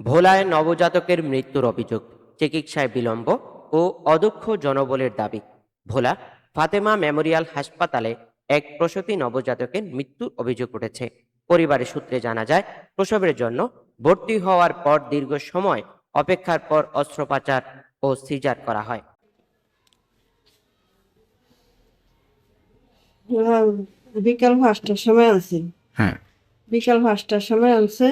ভোলায় নবজাতকের মৃত্যুর অভিযোগ, চিকিৎসায় বিলম্ব ও অদক্ষ জনবলের দাবি। ভোলা ফাতেমা মেমোরিয়াল হাসপাতালে এক প্রসূতি নবজাতকের মৃত্যুর অভিযোগ উঠেছে। পরিবারের সূত্রে জানা যায়, প্রসবের জন্য ভর্তি হওয়ার পর দীর্ঘ সময় অপেক্ষার পর অস্ত্রোপচার ও সিজার করা হয়। হ্যাঁ, বিকাল 5টার সময় আনছে। হ্যাঁ, বিকাল 5টার সময় আনছে।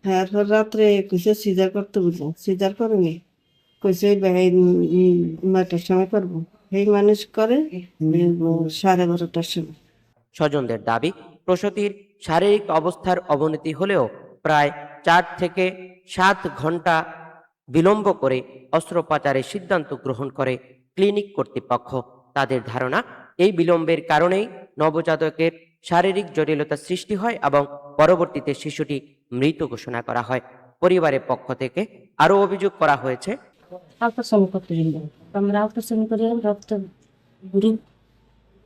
হ্যাঁ, এরপর রাত্রে কইছে সিজার করতে বুঝে সিজার করেনি। কইছে 9টার সময় করবো। এই মানুষ করে 12:30টার সময়। স্বজনদের দাবি, প্রসূতির শারীরিক অবস্থার অবনতি হলেও প্রায় 4 থেকে 7 ঘন্টা বিলম্ব করে অস্ত্রোপচারের সিদ্ধান্ত গ্রহণ করে ক্লিনিক কর্তৃপক্ষ। তাদের ধারণা, এই বিলম্বের কারণেই নবজাতকের শারীরিক জটিলতা সৃষ্টি হয় এবং পরবর্তীতে শিশুটি মৃত ঘোষণা করা হয়। পরিবারের পক্ষ থেকে আরও অভিযোগ করা হয়েছে, আল্ট্রাসাউন্ড করতে দিল। আমরা আল্ট্রাসাউন্ড করে রক্ত গ্রুপ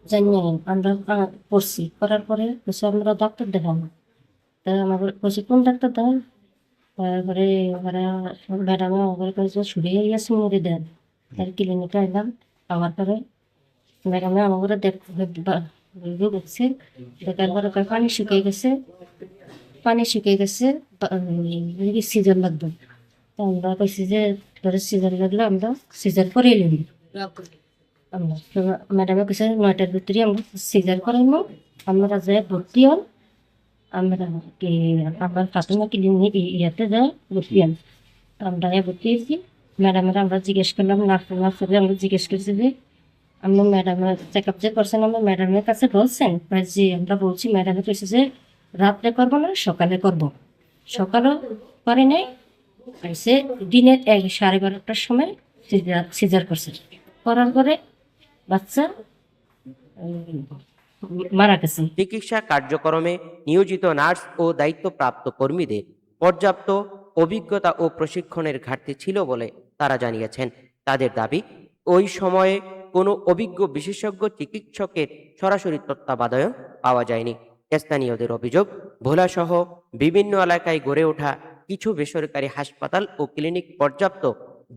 জানিয়ে আমরা করছি। করার পরে কিছু আমরা ডাক্তার দেখানো, তা আমাদের কইছে কোন ডাক্তার দেন। তারপরে ম্যাডামে আমাদের কইছে ছুড়িয়ে গেছে মরে দেন। তার ক্লিনিকে আইলাম, আমার পরে ম্যাডামে আমাদের দেখছে। দেখার পরে পানি শুকিয়ে গেছে, সিজন লাগবে। তা আমরা কইছি যে ধরে সিজন লাগলে আমরা সিজন করে নিব। আমরা ম্যাডামে কইছে 9টার ভিতরে আমরা সিজার করাইব। আমরা যে ভর্তি হন, আমরা কি আমার ফাতেমা ক্লিনিক ইয়াতে যা ভর্তি হন। আমরা ভর্তি হয়েছি। ম্যাডামের আমরা জিজ্ঞেস করলাম, নার্সের আমরা জিজ্ঞেস করছি যে আমরা ম্যাডামের চেক আপ যে করছেন, আমরা ম্যাডামের কাছে বলছেন। যে আমরা বলছি, ম্যাডামে কইছে যে রাত্রে করবো না, সকালে করবো। সকালেও করে নাই, এসে দিনের 12:30টার সময় সিজার করছে। করার পরে বাচ্চা মারা গেছে। চিকিৎসা কার্যক্রমে নিয়োজিত নার্স ও দায়িত্বপ্রাপ্ত কর্মীদের পর্যাপ্ত অভিজ্ঞতা ও প্রশিক্ষণের ঘাটতি ছিল বলে তারা জানিয়েছেন। তাদের দাবি, ওই সময়ে কোনো অভিজ্ঞ বিশেষজ্ঞ চিকিৎসকের সরাসরি তত্ত্বাবধান পাওয়া যায়নি। স্থানীয়দের অভিযোগ, ভোলাসহ বিভিন্ন এলাকায় গড়ে ওঠা কিছু বেসরকারি হাসপাতাল ও ক্লিনিক পর্যাপ্ত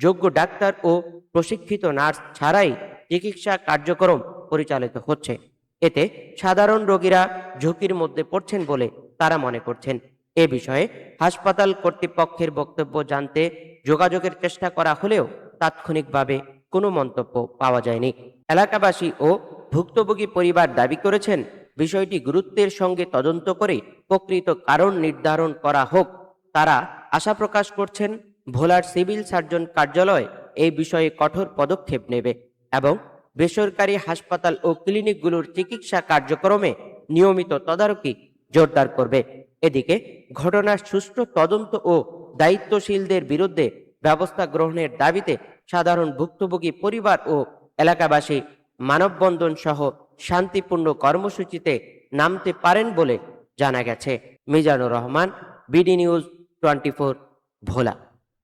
যোগ্য ডাক্তার ও প্রশিক্ষিত নার্স ছাড়াই চিকিৎসা কার্যক্রম পরিচালিত হচ্ছে। এতে সাধারণ রোগীরা ঝুঁকির মধ্যে পড়ছেন বলে তারা মনে করছেন। এ বিষয়ে হাসপাতাল কর্তৃপক্ষের বক্তব্য জানতে যোগাযোগের চেষ্টা করা হলেও তাৎক্ষণিকভাবে কোনো মন্তব্য পাওয়া যায়নি। এলাকাবাসী ও ভুক্তভোগী পরিবার দাবি করেছেন, বিষয়টি গুরুত্বের সঙ্গে তদন্ত করে প্রকৃত কারণ নির্ধারণ করা হোক। তারা আশা প্রকাশ করছেন, ভোলার সিভিল সার্জন কার্যালয় এই বিষয়ে কঠোর পদক্ষেপ নেবে এবং বেসরকারি হাসপাতাল ও ক্লিনিকগুলোর চিকিৎসা কার্যক্রমে নিয়মিত তদারকি জোরদার করবে। এদিকে ঘটনার সুষ্ঠু তদন্ত ও দায়িত্বশীলদের বিরুদ্ধে ব্যবস্থা গ্রহণের দাবিতে সাধারণ ভুক্তভোগী পরিবার ও এলাকাবাসী মানববন্ধন সহ শান্তিপূর্ণ কর্মসূচিতে নামতে পারেন বলে জানা গেছে। মিজানুর রহমান, বিডি নিউজ 24, ভোলা।